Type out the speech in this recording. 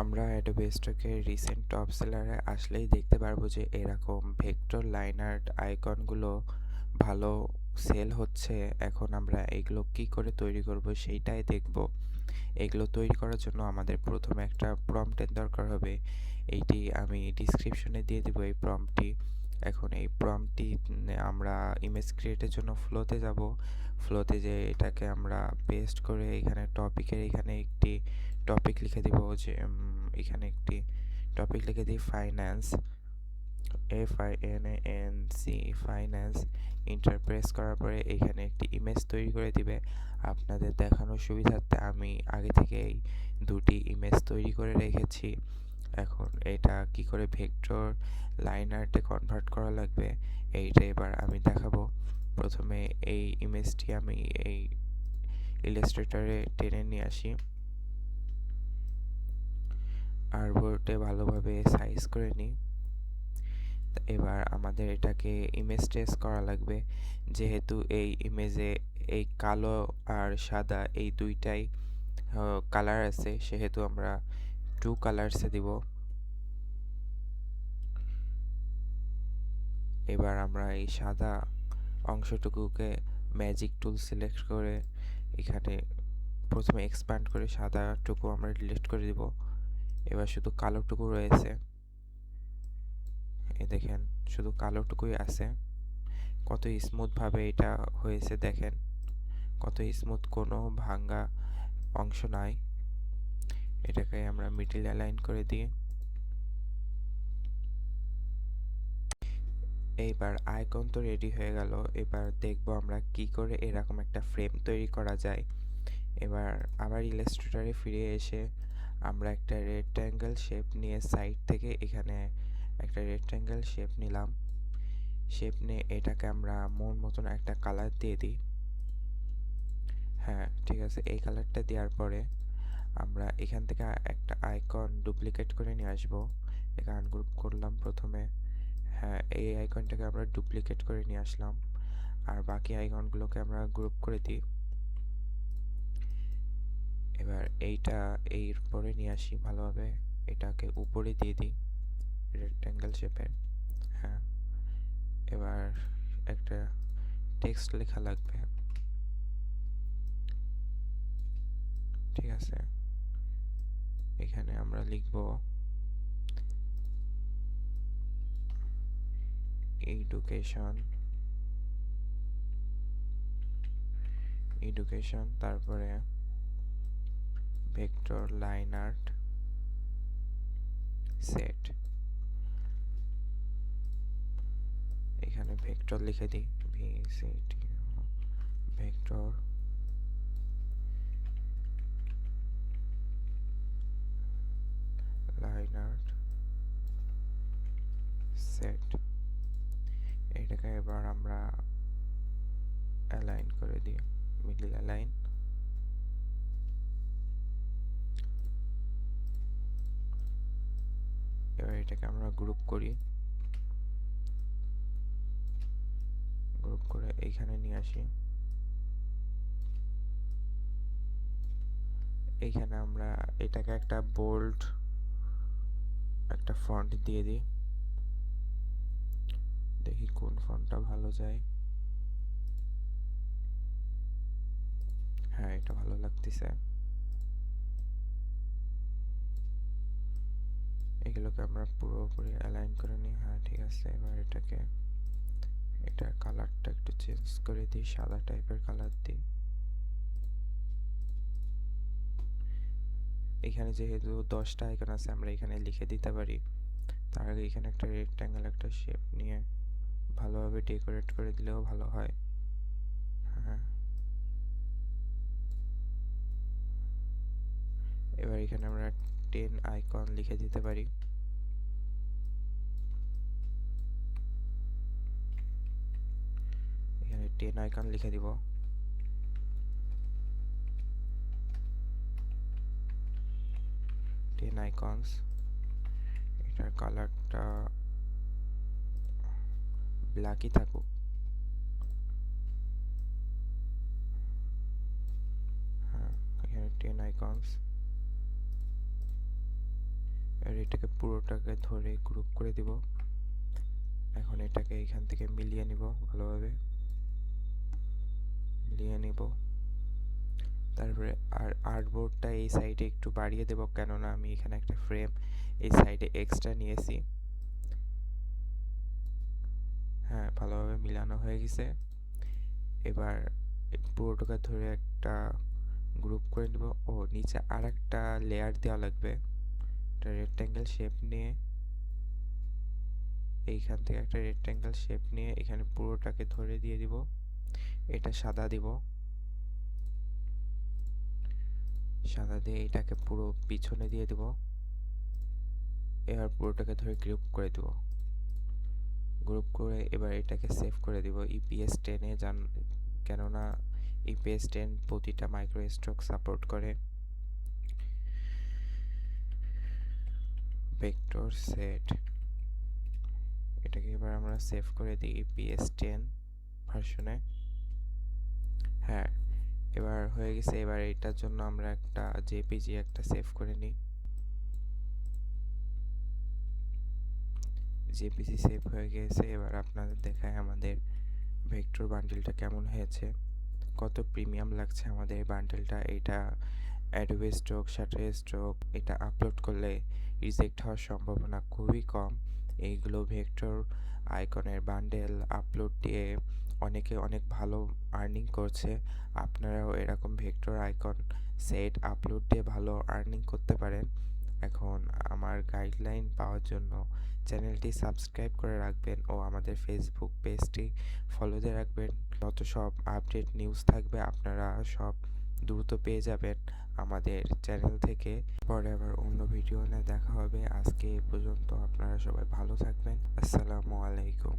আমরা অ্যাডোবে স্টকে recent top সেলারে আসলেই দেখতে পারবো যে এরকম ভেক্টর লাইন আর্ট আইকনগুলো ভালো সেল হচ্ছে। এখন আমরা এগুলো কি করে তৈরি করব সেইটাই দেখব। এগুলো তৈরি করার জন্য আমাদের প্রথমে একটা প্রম্পটের দরকার হবে। এইটি আমি ডিসক্রিপশনে দিয়ে দিব এই প্রম্পটটি। এখন এই প্রম্পটটি আমরা ইমেজ ক্রিয়েটের জন্য ফ্লোতে যাব। ফ্লোতে যে এটাকে আমরা পেস্ট করে এখানে টপিকের এখানে একটি টপিক লিখে দিব, যে এখানে একটি টপিক লিখে দিই finance, FINANC finance. Inter press করার পরে এখানে একটি ইমেজ তৈরি করে দিবে। আপনাদের দেখানোর সুবিধার্থে আমি আগে থেকেই দুটি ইমেজ তৈরি করে রেখেছি। এখন এটা কি করে ভেক্টর লাইন আর্টে কনভার্ট করা লাগবে এইটা এবার আমি দেখাবো। প্রথমে এই ইমেজটি আমি এই ইলাস্ট্রেটরে টেনে নিয়ে আসি, আর্টবোর্ডে ভালোভাবে সাইজ করে নিই। এবার আমাদের এটাকে ইমেজ ট্রেস করা লাগবে। যেহেতু এই ইমেজে এই কালো আর সাদা এই দুইটাই কালার আছে, সেহেতু আমরা টু কালার্সে দিব। এবার আমরা এই সাদা অংশটুকুকে ম্যাজিক টুল সিলেক্ট করে এখানে প্রথমে এক্সপ্যান্ড করে সাদাটুকু আমরা ডিলিট করে দিব। এবার শুধু কালোটুকু রয়েছে, এই দেখেন শুধু কালোটুকুই আছে। কত স্মুথভাবে এটা হয়েছে দেখেন, কত স্মুথ, কোনো ভাঙ্গা অংশ নাই। এটাকে আমরা মিডল অ্যালাইন করে দিই। এইবার আইকন তো রেডি হয়ে গেল। এবার দেখব আমরা কি করে এরকম একটা ফ্রেম তৈরি করা যায়। এবার আবার ইলাস্ট্রেটরে ফিরে এসে আমরা একটা রেক্ট্যাঙ্গেল শেপ নিয়ে সাইড থেকে এখানে একটা রেক্ট্যাঙ্গেল শেপ নিলাম। শেপ নিয়ে এটাকে আমরা মন মতন একটা কালার দিয়ে দিই। হ্যাঁ ঠিক আছে, এই কালারটা দেওয়ার পরে আমরা এখান থেকে একটা আইকন ডুপ্লিকেট করে নিয়ে আসবো। এখানে আনগ্রুপ করলাম প্রথমে। হ্যাঁ, এই আইকনটাকে আমরা ডুপ্লিকেট করে নিয়ে আসলাম, আর বাকি আইকনগুলোকে আমরা গ্রুপ করে দিই। এবার এইটা এর পরে নিয়ে আসি ভালোভাবে, এটাকে উপরে দিয়ে দিই রেক্ট্যাঙ্গেল শেপের। হ্যাঁ, এবার একটা টেক্সট লেখা লাগবে। ঠিক আছে, এখানে আমরা লিখব এডুকেশন, এডুকেশন, তারপরে ভেক্টর লাইন আর্ট সেট। এখানে ভেক্টর লিখে দিই, VCT vector line art set. এটাকে এবার আমরা অ্যালাইন করে দিই, মিডল অ্যালাইন। এবার এটাকে আমরা গ্রুপ করি, গ্রুপ করে এইখানে নিয়ে আসি। এইখানে আমরা এটাকে একটা বোল্ড একটা ফন্ট দিয়ে দিই। দেখি কোন ফন্টটা ভালো যায়। হ্যাঁ, এটা ভালো লাগতেছে। এগুলোকে আমরা পুরোপুরি অ্যালাইন করে নিই। হ্যাঁ ঠিক আছে, এবার এটাকে এটার কালারটা একটু চেঞ্জ করে দিই, সাদা টাইপের কালার দিই। এখানে যেহেতু 10টা আইকন আছে, আমরা এখানে লিখে দিতে পারি। তার আগে এখানে একটা রেক্ট্যাঙ্গেল একটা শেপ নিয়ে ভালোভাবে ডেকোরেট করে দিলেও ভালো হয়। হ্যাঁ, এবার এখানে আমরা 10 আইকন লিখে দিতে পারি। এখানে 10 আইকন লিখে দিব। 10 আইকনস। এটার কালারটা ব্ল্যাকই থাকুক। হ্যাঁ, এখানে 10 আইকনস। আর এটাকে পুরোটাকে ধরে গ্রুপ করে দিব। এখন এটাকে এখান থেকে মিলিয়ে নিব, ভালোভাবে মিলিয়ে নিব। তারপরে আর আর্টবোর্ডটা এই সাইডে একটু বাড়িয়ে দেব, কেননা আমি এখানে একটা ফ্রেম এই সাইডে এক্সট্রা নিয়েছি। হ্যাঁ, ভালোভাবে মিলানো হয়ে গেছে। এবার পুরোটাকে ধরে একটা গ্রুপ করে নেব। ও নিচে আর একটা লেয়ার দেওয়া লাগবে। একটা রেক্ট্যাঙ্গেল শেপ নিয়ে এইখান থেকে একটা রেক্ট্যাঙ্গেল শেপ নিয়ে এখানে পুরোটাকে ধরে দিয়ে দিব। এটা সাদা দিব, সাদা দিয়ে এটাকে পুরো পিছনে দিয়ে দিব। এবার পুরোটাকে ধরে গ্রুপ করে দিব, গ্রুপ করে এবার এটাকে সেভ করে দিব ইপিএস 10-এ যান, কেননা ইপিএস 10 প্রতিটা মাইক্রো স্ট্রোক সাপোর্ট করে। ভেক্টর সেট, এটাকে এবার আমরা সেভ করে দিই ইপিএস 10 ভার্সনে। হ্যাঁ, এবার হয়ে গেছে। এবার এটার জন্য আমরা একটা জেপিজি একটা সেভ করে নিই। জেপিজি সেভ হয়ে গেছে। এবার আপনাদের দেখায় আমাদের ভেক্টর বান্ডেলটা কেমন হয়েছে, কত প্রিমিয়াম লাগছে আমাদের বান্ডেলটা। এটা অ্যাডোবে স্ট্রোক, শাটারস্টক এটা আপলোড করলে রিজেক্ট হওয়ার সম্ভাবনা খুবই কম। এইগুলো ভেক্টর আইকনের বান্ডেল আপলোড দিয়ে অনেকে অনেক ভালো আর্নিং করছে। আপনারাও এরকম ভেক্টর আইকন সেট আপলোড দিয়ে ভালো আর্নিং করতে পারেন। এখন আমার গাইডলাইন পাওয়ার জন্য চ্যানেলটি সাবস্ক্রাইব করে রাখবেন ও আমাদের ফেসবুক পেজটি ফলো দিয়ে রাখবেন। যত সব আপডেট নিউজ থাকবে আপনারা সব দ্রুত পেয়ে যাবেন আমাদের চ্যানেল থেকে। পরে আবার অন্য ভিডিও নিয়ে দেখা হবে। আজকে এই পর্যন্ত, আপনারা সবাই ভালো থাকবেন। আসসালামু আলাইকুম।